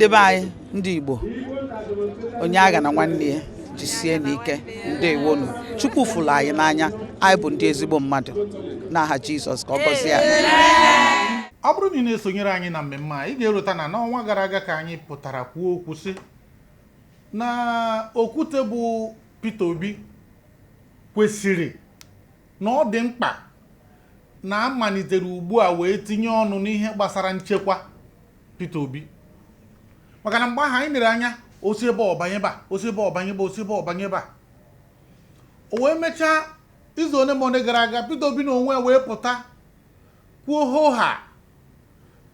ndị be anyị ndị Igbo onye agha na nwanne jisie n'ike ndewonu Chukwu fụrụ anyị n'anya anyị bụ ndị ezigbo mmadụ n'aha Jizọs ka ọ gọzie anyị. Ọ bụrụ na ị na-esonyere anyị na mmemme a ị ga-erute na n'ọnwa gara aga ka anyị pụtara kwuo okwu sị na okwute bụ Peter Obi kwesịrị na ọ dị mkpa na amalitere ugbu a wee tinye ọnụ n'ihe gbasara nchekwa Peter Obi maka na mgbe ahụ anyị lere anya osi ebe ọbanyeba osi ebe ọbanyeba osi ebe ọbanyeba o wee mechaa izu one ma one gara aga Peter Obi na onwe wee pụta kwuo hoha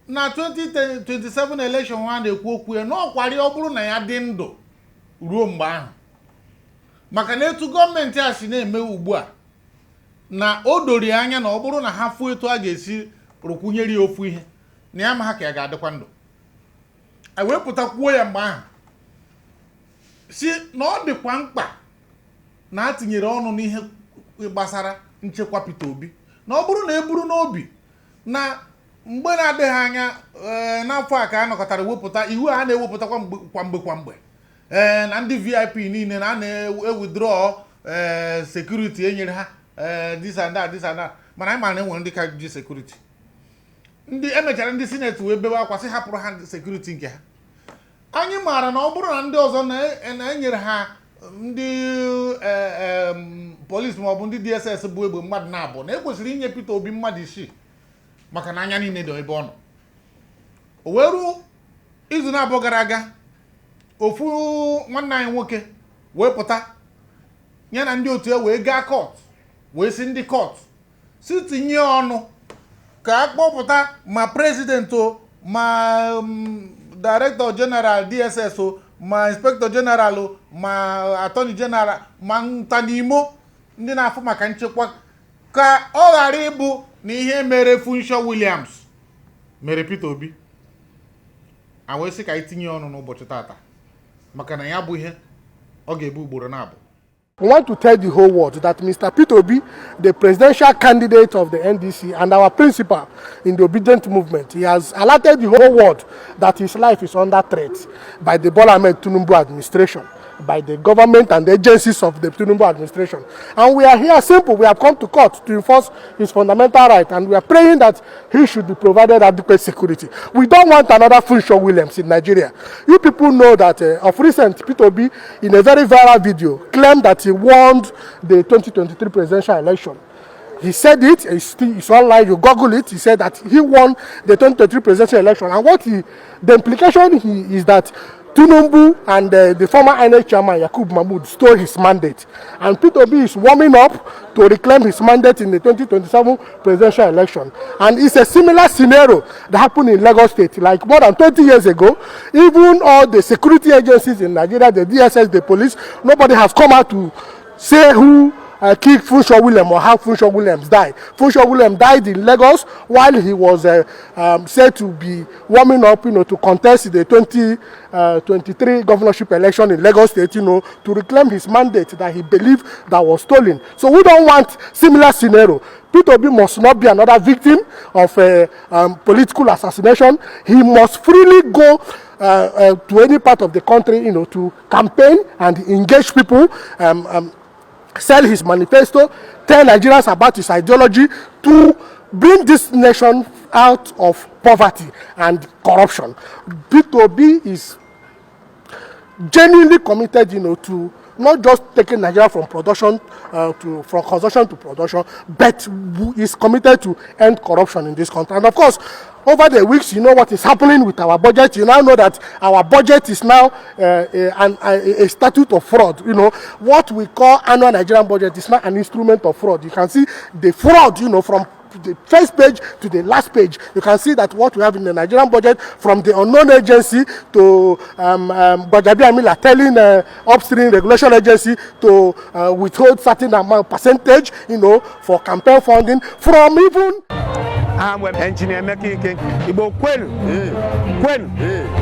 na 2027 election ha na-ekwu okwu ya na ọkwari ọ bụrụ na ya dị ndụ ruo mgbe ahụ maka na etu gọọmenti a si na-eme ugbu a na o dori anya na ọ bụrụ na ha fụ etu a ga-esi rụkwunyere ya ofu ihe na ya ma ha ka ya ga-adịkwa ndụ a wee pụta kwuo ya mgbe ahụ si na ọ dịkwa mkpa na a tinyere ọnụ n'ihe gbasara nchekwa Peter Obi na ọ bụrụ na e buru n'obi na mgbe na-adịghị anya n'afọ a ka a nọkọtara wepụta iwu a na-ewepụta kwa mgbe na ndị VIP niile na a na-ewithdraw security enyere ha this and that mana anyị mara na enwere ndị ka ji security ndị emechara ndị sineti wee bewe akwa sị hapụrụ ha security nke ha anyị maara na ọ bụrụ na ndị ọzọ na-enyere ha ndị polisi maọbụ ndị DSS bụ egbe mmadụ na-abụ na ekwesịrị inye Peter Obi mmadụ 6 maka na anya niile dị ebe ọ nọ o wee ruo izu na-abụọ gara aga ofu nwanne anyị nwoke wee pụta ya na ndị otu ya wee gaa court wee si ndị court si tinye ọnụ ka a kpọpụta ma president o ma director general DSS o ma inspector general o ma attorney general ma ntanimo ndị na-afụ maka nchekwa ka ọ ghara ịbụ na ihe mere Funsho Williams mere Peter Obi a wee sị ka anyị tinye ọnụ n'ụbọchị tata maka na ya bụ ihe ọ ga-ebu ugboro na-abụ. We want to tell the whole world that Mr. Peter Obi, the presidential candidate of the NDC and our principal in the obedient movement, he has alerted the whole world that his life is under threat by the Bola Ahmed Tinubu administration, by the government and the agencies of the Tinubu administration. And we are here simple. We have come to court to enforce his fundamental right, and we are praying that he should be provided adequate security. We don't want another Funsho Williams in Nigeria. You people know that of recent, Peter Obi, in a very viral video, claimed that he won the 2023 presidential election. He said it, it's online, you Google it, he said that he won the 2023 presidential election. And the implication is that Tinubu and the former INEC chairman UGWUMBA stole his mandate, and Peter Obi is warming up to reclaim his mandate in the 2027 presidential election. And it's a similar scenario that happened in Lagos State, like more than 20 years ago. Even all the security agencies in Nigeria, the DSS, the police, nobody has come out to say who killed Funsho Williams or how Funsho Williams died. Funsho Williams died in Lagos while he was said to be warming up, to contest the 2023 governorship election in Lagos State, to reclaim his mandate that he believed that was stolen. So we don't want similar scenario. Peter Obi must not be another victim of political assassination. He must freely go to any part of the country, to campaign and engage people. Sell his manifesto, tell Nigerians about his ideology to bring this nation out of poverty and corruption. Peter Obi is genuinely committed, to not just taking Nigeria from production from consumption to production, but is committed to end corruption in this country. And of course, over the weeks, you know what is happening with our budget. You now know that our budget is now a statute of fraud. What we call annual Nigerian budget is now an instrument of fraud. You can see the fraud, from the first page to the last page. You can see that what we have in the Nigerian budget, from the unknown agency to Bajabi Amila telling upstream regulation agency to withhold certain amount percentage, for campaign funding, from even I'm engineer making Igbo kwenu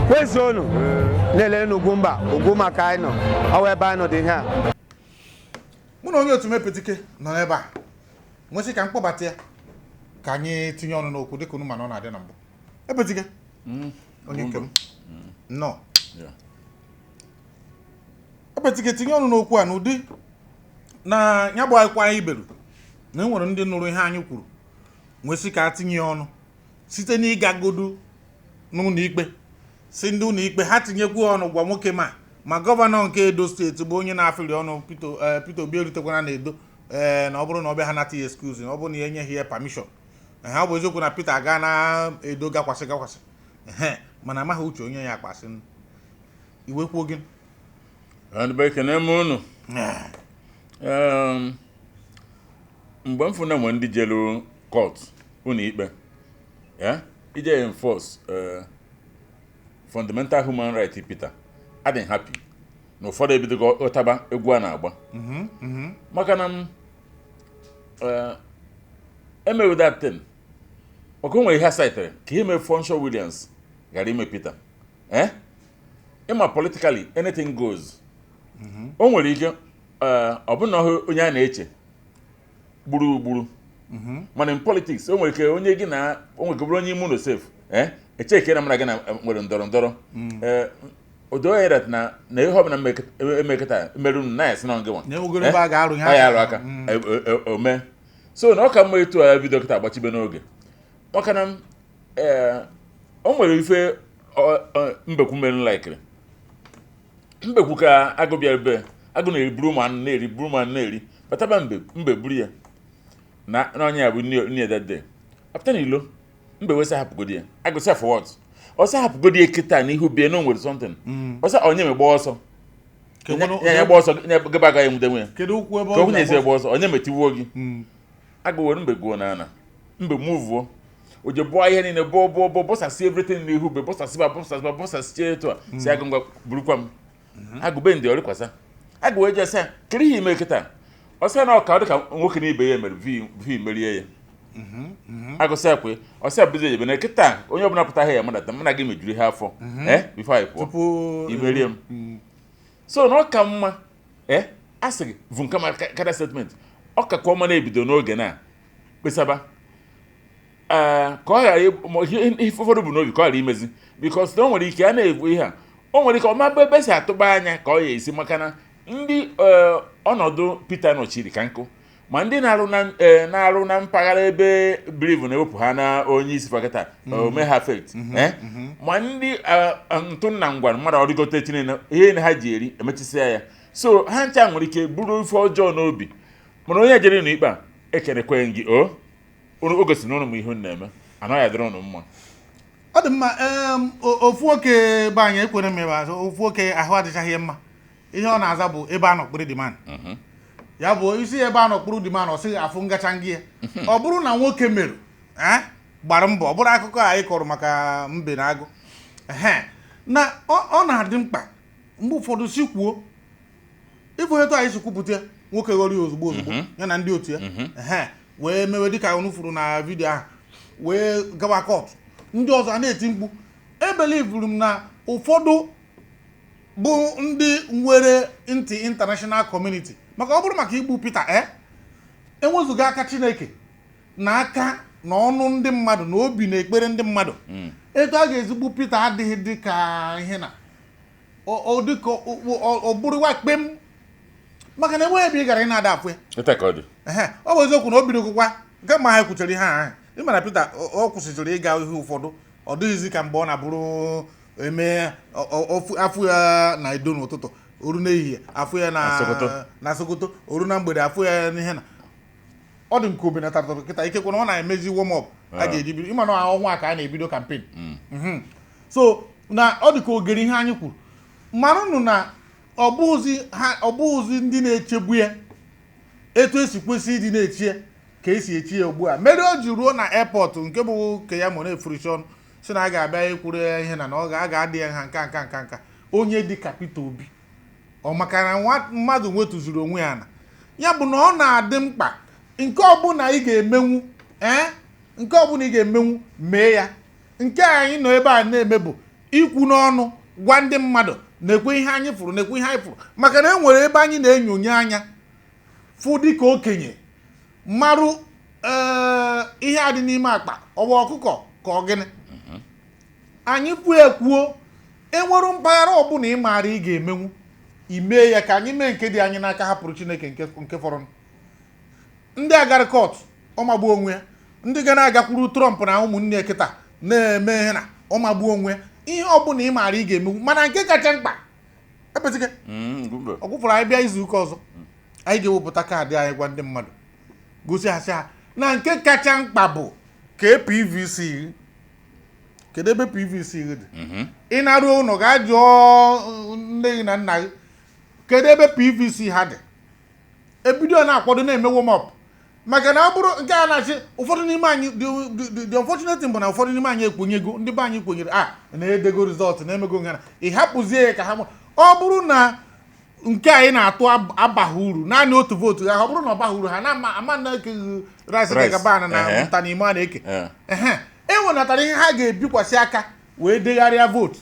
kwezonu lele n'Ugwumba Ugwuma kaino awe ba no dị ha mụ na onye otu mepetike nọ n'ebe a nwesị ka mkpọbata ya ka anyị tinye ọnụ n'okwu dịka unu ma na ọ na-adị na mbụ epetike onye nke m No. Yeah. Ebetika tinye ọnụ n'okwu a n'ụdị na ya bụ akwụkwọ anyị beru na enwere ndị nụrụ ihe anyị kwuru nwesị ka tinye ọnụ site n'ịgagodu n'ụlọ ikpe si ndị ụlọ ikpe ha tinyekwu ọnụ gwa nwoke ma gọvanọ nke Edo steeti bụ onye na-afịrị ọnụ Peter Obi erutekwana na Edo na ọ bụrụ na ọ bịa ha nata ya excuse na ọ bụrụ na ya enyeghị ya permission ha bụ eziokwu na Peter aga na Edo gakwasị mana amaghị uche onye ya akpasị iwekwuo gị mgbe m fụ na nwe ndị jelu court ụlọ ikpe ije enforce fundamental human right Peter adịghị happy na ụfọdụ ebidogo ụtaba egwu a na-agba maka na emewu that thing maka o nwere ihe saitere ka ihe mee Funsho Williams gara ime Peter ịma politically anything goes o nwere ike ọ bụ na onye a na-eche gburu mana in politics o nwere ike onye gị na o nwere bụrụ onye ime ụlọ safe eche eke na mara gị na nwere ndọrọ odo ya dat na ihe ọbụla emekọta merụ na ya si na ngị nwa ya arụ aka ome so na ọ ka mma etu a bido kịta agbachibe n'oge maka na o nwere ife mbekwu mere laikiri mbekwu ka agụ bịara be agụ na-eri buru ma na-eri bataba mbe buru ya na onye ya bụ nne dede apụta na ilo mbe wesa hapụgodi ya agụsị ya for what ọsọ hapụgodi ya kịta n'ihu bie na o nwere something ọsọ onye megba ọsọ ya gba ọsọ gaba agaghị enwudenwe ya ka okwu na-esi gba ọsọ onye metiwuo gị agụ were mbe guo n'ana mbe muvuo o je bụọ ihe niile bọsasị everything n'ihu be bọsasị etu a si agụ ngwa burukwa m agụbe ndị ọrịkwasa agụ wee jesa kiri ihe ime kịta ọsọ na ọka dị ka nwoke na ibe ya mere vi merie ya agụsị akwe ọsọ abụzi ejebe na kịta onye ọbụla pụtaghị ya madata mana gị mejuru ihe afọ bifo anyị pụọ imerie m so na ọka mma a sị gị vu nka kada statement ọka ka ọma na-ebido n'oge na kpesaba ka ọ ghara ihe ụfọdụ bụ n'obi ka ọ ghara imezi bikos na o nwere ike a na-ebu ihe a o nwere ike ọma ebe si atụba anya ka ọ ya esi maka na ndị ọnọdụ Peter nọchiri ka nkụ ma ndị na-arụ na mpaghara ebe brivu na-ewepụ ha na onye isi fakata ome ha fet ma ndị ntụ na ngwa mmadụ ọrịgote chinene ihe na ha ji eri emechisịa ya so ha ncha nwere ike bụrụ ife ọjọọ n'obi mana onye jere n'ikpe a ekenekwe gị o gosi na ụnụ m ihe na-eme anaghị adịrị ụnụ mma ọ dị mma ofu oke be anyị ekwere m ebe azụ ofu oke ahụ adịchaghị mma ihe ọ na-aza bụ ebe a nọkpụrụ dị man ya bụ isi ebe a nọkpụrụ dị man ọ sịghị afụ ngacha ngị ya ọ bụrụ na nwoke merụ gbara mbọ ọ bụrụ akụkọ anyị kọrọ maka mbe na agụ na ọ na-adị mkpa mgbe ụfọdụ si kwuo ịbụ etu anyị si kwupụta nwoke ghọrọ ya ozugbo ya na ndị otu ya wee mewe dịka unu furu na vidio ahụ wee gawa kọtụ ndị ọzọ a na-eti mkpu ebelivuru m na ụfọdụ bụ ndị nwere ntị international community maka ọ bụrụ maka igbu Peter enwezuga aka Chineke na aka na ọnụ ndị mmadụ na obi na ekpere ndị mmadụ etu a ga-ezigbu Peter adịghị dịka ihe na ọ bụrụwa kpem maka na enweghị ebe ị gara ị na-ada afụ ya ọ bụ eziokwu na o bidogokwa nke ma ha kwuchara ihe ahụ ịma na Peter ọ kwụsịchara ịga ihe ụfọdụ ọ dịghịzi ka mgbe ọ na-abụrụ eme afụ ya na Edo n'ụtụtụ oru n'ehihie afụ ya na Sokoto oru na mgbede afụ ya n'ihe na ọ dị nke obi na tatụrụ kịta ikekwe na ọ na-emezi warm up a ga-eji bido ịma na ọnwa ka a na-ebido kampen so na ọ dị ka ogere ihe anyị kwuru marụnụ na ọ bụghịzi ndị na-echegbu ya etu esi kwesị ịdị na-echi ya ka esi echi ya ugbu a mere o ji ruo na airport nke bụ ka ya mụrụ efurishi ọnụ si na a ga-abịa ikwuru ya ihe na ọ ga-adị ya ha nka onye dị ka Peter Obi ọ maka na mmadụ nwetụzuru onwe ya na ya bụ na ọ na-adị mkpa nke ọbụla ị ga-emenwu mee ya nke anyị nọ ebe a na-eme bụ ikwu n'ọnụ gwa ndị mmadụ na-ekwe ihe anyị fụrụ na-ekwe ihe anyị fụrụ maka na e nwere ebe anyị na-enyonye anya fụ dịka okenye marụ ihe adị n'ime akpa ọwa ọkụkọ ka ọ gịnị anyị kwuo ekwuo enwere mpaghara ọbụla ị maara ị ga-emenwu ime ya ka anyị mee nke dị anyị n'aka hapụrụ Chineke nke fọrọ ndị agara kọt ọmagbu onwe ya ndị ga na-agakwuru Trump na ụmụnne kịta na-eme ihe na ọmagbu onwe ihe ọbụla ị maara ị ga-emenwu mana nke kacha mkpa epetike ọgwụfụrụ anyị bịa izu ụka ọzọ anyị ga-ewepụta kaadị anyị gwa ndị mmadụ gosi ha na nke kacha mkpa bụ ka PVC kedu ebe PVC dị ị na-arụ ụlọ ga jụọ nne gị na nna gị kedu ebe PVC ha dị ebido na-akwado na-eme warm up maka na ọ bụrụ nke a na-achị ụfọdụ n'ime anyị the unfortunate bụ na ụfọdụ n'ime anyị ekwenyego ndị be anyị kwenyere na-edego rizọtụ na-emego ngana ị hapụzie ka ha ọ bụrụ na nke anyị na-atụ abaghị uru naanị otu vootu ha ọ bụrụ na ọ baghị uru ha na-ama na-ekeghị rice gabana na nta n'ime a na-eke enwenatara ihe ha ga-ebikwasị aka wee degharịa vootu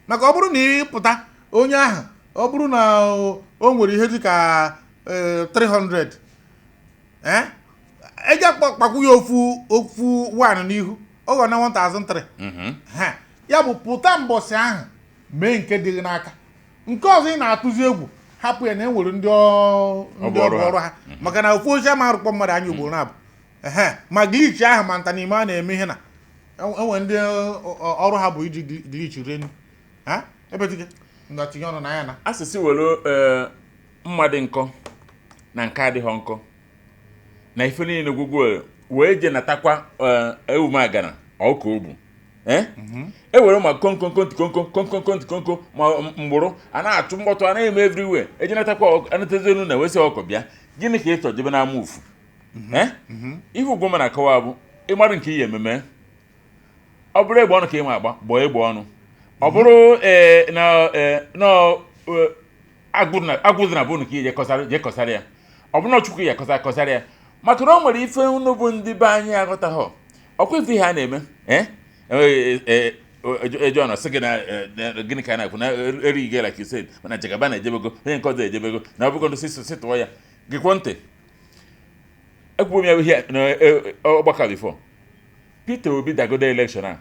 maka ọ bụrụ na ị pụta onye ahụ ọ bụrụ na o nwere ihe dị ka 300 eji akpakwu ya ofu wan n'ihu ọ gọ na 1003 ya bụ pụta mbọsị ahụ mee nke dị n'aka nke ọzọ ị na-atụzi egwu hapụ ya na enwere ndị ọrụ ha maka na ofu oche ama arụkpọ mmadụ anya ugboro na-abụ ma glitch ahụ ma nta n'ime a na-eme ihe na enwere ndị ọrụ ha bụ iji glitch renu ebetike tinye ọnụ na ya na asịsị were mmadụ nkọ na nke adịghị nkọ na ife niile gwugwu wee je natakwa ewumagana ọka obu ewere ma konkonkonkonkonkonkonkonkonko ma mgbụrụ a na-achụ mkpọtụ a na-eme everywhere eje natakwa anatazenu na wesị ọkọ bịa gịnị ka ị chọ jebe n'ama ufu ihe Ugwumba na-akọwa bụ ịmarụ nke ihe ememe ọ bụrụ egbe ọnụ ka ị ma agba gbaa egbe ọnụ ọ bụrụ agwụzụ na bụ nke ije kọsara ya ọ bụrụ na Chukwu ya kọsara ya maka na o nwere ife unu bụ ndị be anyị aghọtaghọ ọkwa ife ihe a na-eme ejon sị gị na gịnị ka a na-ekwu na erighị gị like you said mana Jagaba na-ejebego onye nke ọzọ ejebego na ọbụgo ndị sitụọ ya gịkwọ ntị ekwuo m ya ihe ọgbakọ bifo Peter Obi dagodo elekshọn a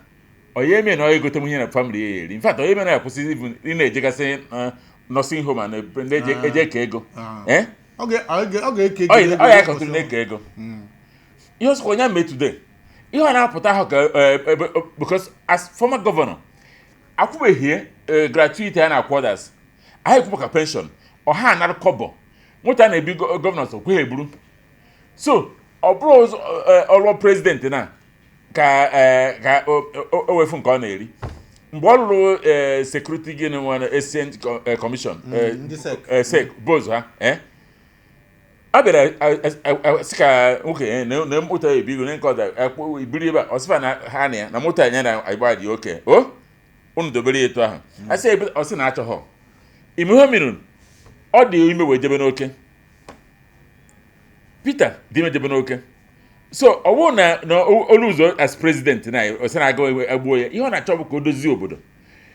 onye eme na ọ egote m ihe na famili ya eri infat onye eme na ya kwụsị ị na-ejegasị nursing home na ndị eje eke ego ọ ya kọtụrụ na-eke ego ihe ọsọkwa onye mee today ihe ọ na-apụta ahụ ka because as former governor akwụbeghie gratuity a na-akwụ others anyị kwụ maka pension ọha anara kọbọ nweta na-ebi gọvanọs okweghị eburu so ọ bụrụ ọrụ president na ka o wefu nke ọ na-eri mgbe ọ rụrụ security gịnị nwere Ancient Commission sec boz ha a bịara sị ka nwoke na moto ebigo na nke ọzọ ibiri ebe a ọsịfa na ha na ya na moto anya na agba dị oke unu dobere etu ahụ asị ebe ọsị na achọghọ ime ihe minụ ọ dị ime wee jebe n'oke Peter dị ime jebe n'oke so ọ bụrụ na olu ụzọ as president na ọsị na-aga agbuo ya ihe ọ na-achọ bụ ka o dozie obodo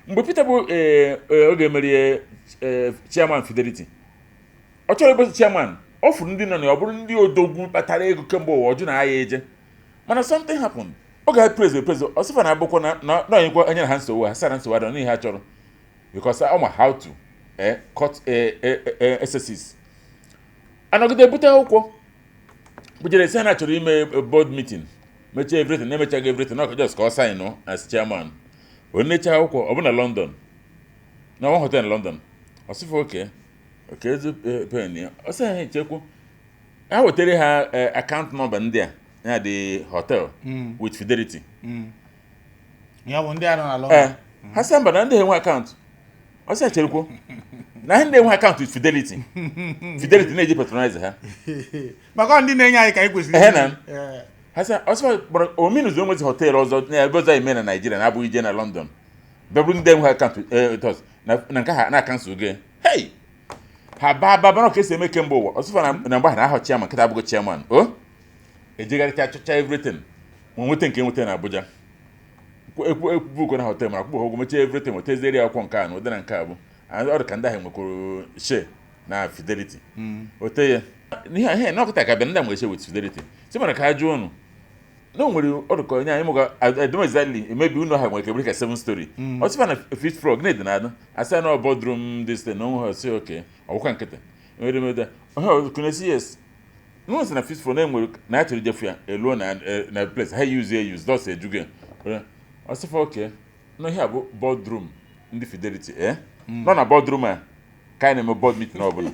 mgbe Peter bụ oge merie chairman Fidelity ọ chọrọ ịbụ chairman ọ fụrụ ndị nọ na ọ bụrụ ndị odogwu kpatara ego kemgbe ụwa ọjụ na ya eje mana something happened oge ha praise ọ sịfa na abụkwa na onyekwa onye na ha nsogbu ha sara nsogbu adọ n'ihe ha chọrọ because ọ ma how to cut SSS anọgide bute akwụkwọ bujere si ha na chọrọ ime board meeting mechie everything na-emechaghị everything na just ka ọ sign as chairman o necha akwụkwọ ọ bụ na London na one hotel na London ọ sịfa oke ezi pen ya ọ sị ha echekwu ha wetere ha account number ndị a ya dị hotel with Fidelity ya bụ ndị a nọ na London ha sị mba na ndị enwe akaụntụ ọ sị echerekwu na ndị enwe akaụntụ with Fidelity na-eji patronize ha maka ndị na-enye anyị ka anyị kwesịrị ha sị ọ sị gbara omenuzu onwezi hotel ọzọ na ebe ọzọ ime na Nigeria na-abụghị ije na London bebụrụ ndị enwe akaụntụ na nke ha na-akansụl gị hey ha baba ka esi eme kemgbe ụwa ọsụfa na mgbe ha na ahọ chairman nkịta abụghị chairman ejegharịcha chọcha everything ma nweta nke nweta na Abuja ekwubuko na hotel mara kwụbụ ụgwọ mechie everything wetezeri akwụkwọ nke a na ụdị na nke abụ ọ dị ka ndị ahụ nwekwuru share na Fidelity ote ya n'ihe na ọkụta ka bịa ndị a nwere share with Fidelity si mara ka ha jụọ ụnụ no nwere ọdụkọ nya anyị I don't exactly maybe you know how we can break a 7 story what's fan a fifth frog need na I say no boardroom this thing no her say okay ọwụkwa nkịtị nwere mede kunesi yes no say na fifth frog na nwere na actually jefia elo na place how use those eduge I say okay no here boardroom ndị fidelity no na boardroom a kind of board meeting ọbụla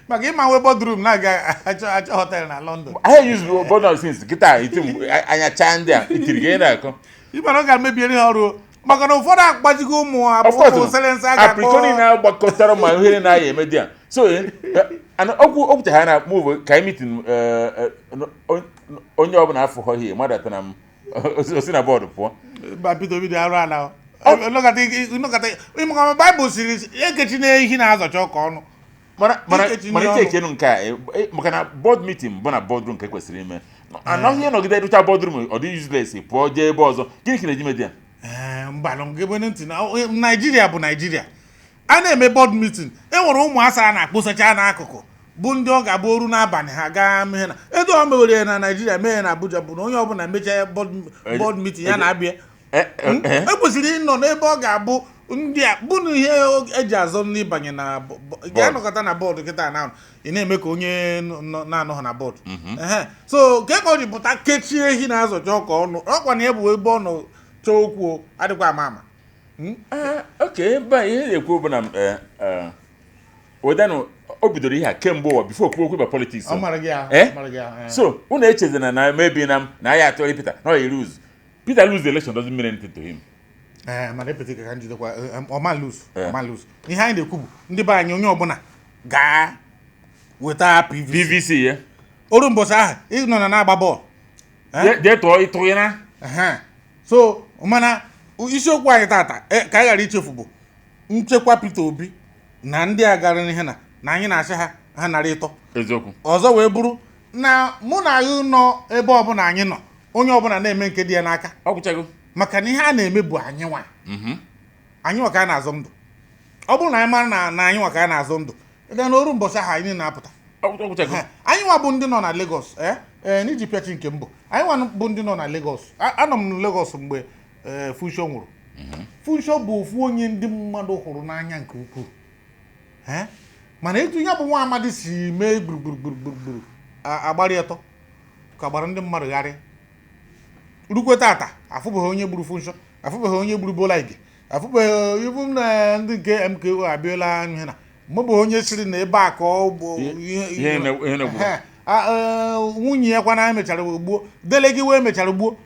maka ịma nwe boardroom na-aga achọ hotel na London. I use boardroom since kita itim anya chande a itirige na akọ. Ịma na ọ ga-emebi ihe ọrụ maka na ụfọdụ akpajigo ụmụ abụọ selensa aga akpọ. Apriconi na gbakọtara ma ihe na ya eme dia. So and okwu ha na move ka meeting onye ọbụla afọ ho here mmadụ atana m osi na board pụọ. Ba Peter Obi dị arụ ala. Lokata ịmụ Bible siri ekechi na ehi na-azọcha ọka ọnụ. Mana ike enu nke a maka na board meeting bụ na boardroom ka kwesịrị ime anọghị nọgide erucha boardroom ọ dị useless pụọ jee ebe ọzọ gịnị ka na-eji media mbalụ gebe ntị na Nigeria bụ Nigeria a na-eme board meeting enwere ụmụ asa na-akpụsacha n'akụkụ bụ ndị ọ ga-abụ oru n'abalị ha gaa mee na edo ọ mewere na Nigeria mee na Abuja bụ na onye ọbụla mechaa board meeting ya na-abịa ekwesịrị ịnọ n'ebe ọ ga-abụ ndị a bụ na ihe eji azọ n'ịbanye na ga-anọkọta na bọọdụ kịta na ị na-eme ka onye na-anọghị na bọọdụ so nke ka o ji pụta kechie ehi na-azọcha ọka ọnụ ọkwa na ya bụ ebe ọ nọ chọọ okwu adịkwa ama ama okay ba ihe na-ekwu bụ na wedanụ o bidoro ihe a kemgbe ụwa bifo okwu ba politiks so unu echezina na maybe na ya atọ Peter na ọ lose Peter lose the election doesn't mean anything to him. Mana epete ka njidekwa ọma lose ihe anyị na-ekwu bụ ndị be anyị onye ọbụla gaa weta PVC ya oru mbọsị ahụ ịnọ na na-agba bọọlụ jee tụọ ịtụ ya na so mana isiokwu anyị tata ka anyị ghara ichefu bụ nchekwa Peter Obi na ndị a gara ihe na anyị na-asị ha nara ịtọ eziokwu ọzọ wee bụrụ na mụ na anyị nọ ebe ọbụla anyị nọ onye ọbụla na-eme nke dị ya n'aka ọ gwụchago maka na ihe a na-eme bụ anyị nwa ka a na-azọ ndụ ọ bụrụ na anyị mara na anyị nwa ka a na-azọ ndụ gaa n'oru mbọchị ahụ anyị na-apụta anyị nwa bụ ndị nọ na Lagos n'iji pịachi nke mbụ anyị nwa bụ ndị nọ na Lagos anọ m na Lagos mgbe Funsho nwụrụ Funsho bụ ofu onye ndị mmadụ hụrụ n'anya nke ukwuu mana etu ya bụ nwa amadi si mee gburugburu agbara atọ ka gbara ndị mmadụ gharịa rukwe tata afụbeghị onye gburu Funsho afụbeghị onye gburu Bola Ige afụbeghị ibu na ndị nke MKO abịala ihe na mgbe onye siri na ebe a ka ọ bụ nwunye ya kwana emechara gbuo delegi wee mechara gbuo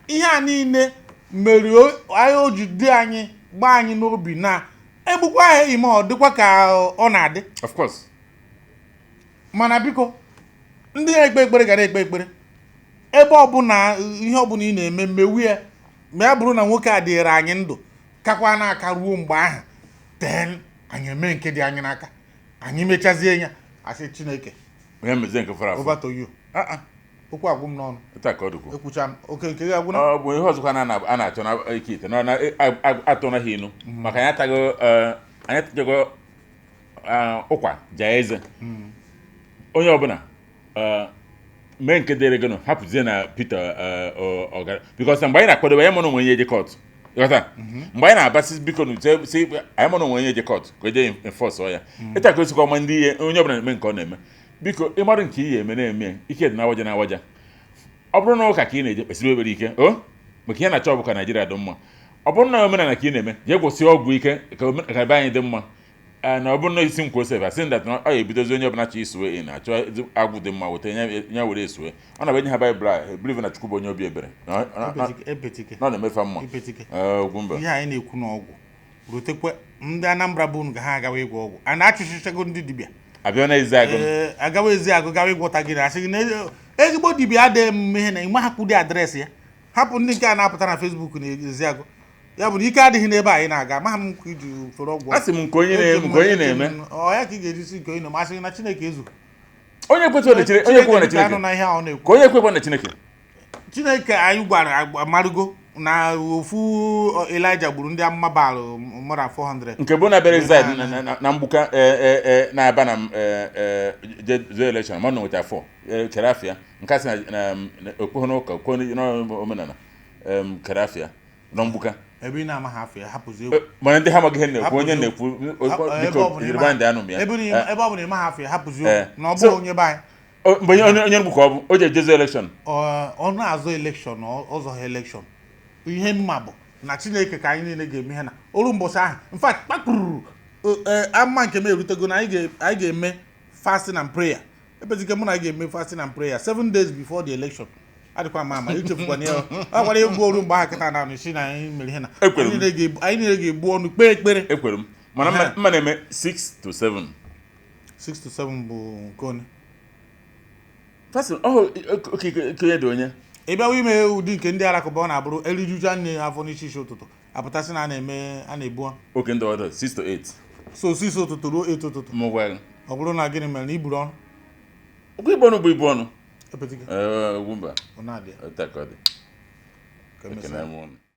ihe a niile mere anyị o ji dị anyị gbaa anyị n'obi na egbukwa ahụ ime ọ dịkwa ka ọ na-adị of course mana biko ndị na-ekpe ekpere gara ekpe ekpere ebe ọbụla ihe ọbụla ị na-eme mmewu ya ma ya bụrụ na nwoke a dịrị anyị ndụ kakwa n'aka ruo mgbe ahụ ten anyị eme nke dị anyị n'aka anyị mechazie ya asị Chineke onye mezie nke fara afọ over to you okwu agwụ m n'ọnụ ekwucha m oke nke gị agwụna ọ bụ ihe ọzọkwa a na-achọ na ike ite na atọ na ha inu maka anyị atago ụkwa jaa eze onye ọbụla mee nke dịrị gịnụ hapụzie na Peter ọgara because mgbe anyị na-akwadobe anyị mana onwe onye eje kọt ịghọta mgbe anyị na-abasị biko si anyị mana onwe onye eje kọt ka eje enforce ya ịta ka osikwa ọma ndị ihe onye ọbụla na-eme nke ọ na-eme biko ịmarụ nke ihe eme na-eme ike dị na-awaja na-awaja ọ bụrụ na ụka ka ị na-eje kpesịrị obere ike maka ihe na-achọ ọbụ ka Naijiria dị mma ọ bụrụ na omenala ka ị na-eme jee gwụsị ọgwụ ike ka ebe anyị dị mma na ọ bụrụ na isi nkwa osef asị dat na ọ ya ebidozi onye ọbụla chọ isue ị na-achọ agwụ dị mma weta ya were esue ọ na-abụ enye ha Baịbụl a believe na Chukwu bụ onye obi ebere ọ na-emefa mma Ugwumba ihe anyị na-ekwu n'ọgwụ rutekwe ndị Anambra bụ ga ha agawa ịgwọ ọgwụ a na-achụchichago ndị dibịa abịa na ezi agụ agawa ezi agụ gawa ịgwọta gị na asị gị na ezigbo dibịa adịghị mme ihe na ịma hapụ dị adreesị ya hapụ ndị nke a na-apụta na Facebook na ezi agụ ya bụ na ike adịghị n'ebe anyị na-aga ma m nkwa iji usoro ọgwụ asị m nke onye na-eme ọ ya ka ị ga-ejisi nke onye na masị na Chineke ezu onye kwekwe na Chineke na ihe ọ na-ekwu ka onye kwekwe na Chineke Chineke anyị gwara amarụgo na ofu Elijah gburu ndị amụma Baal more than 400 nke bụ na bere reside na mgbuka na-aba na zo election ma nweta 4 kerafia nke asị na okpukpe n'ụka okpukpe n'omenala kerafia na mgbuka ebe ị na-ama ha afọ ya hapụzi egwu mana ndị ha amaghị ihe na-ekwu onye na-ekwu biko ịrịba ndị anụ m ya ebe ọ bụ na ịma ha afọ ya hapụzi egwu na ọ bụ onye be anyị mgbe onye mgbu ka ọ bụ o ji ejezo election ọ na-azụ election ọzọ ha election ihe mma bụ na Chineke ka anyị niile ga-eme ha na oru mbọsị ahụ in fact kpakpụrụ ama nke m erutego na anyị ga-eme fasting and prayer ebezike mụ na anyị ga-eme fasting and prayer 7 days before the election adịkwa ama ichefukwana ya ọ gwara egwu oru mgbe ahụ kịta na anụ isi na anyị mere ihe na anyị niile ga-egbu ọnụ kpee ekpere ekwere m mana mma na-eme 6 to 7 6 to 7 bụ nke onye fasting okike dị onye ị bịawa ime ụdị nke ndị Alakụba ọ na-abụrụ erijuju anya afọ n'isi ụtụtụ apụtasị na a na-ebu oke ndị ọdụ 6 to 8 so 6 ụtụtụ ruo 8 ụtụtụ ọ bụrụ na gịnị mere na iburu ọnụ okwu ibu ọnụ bụ ibu ọnụ epetike Ugwumba ọ na-adị ọ dị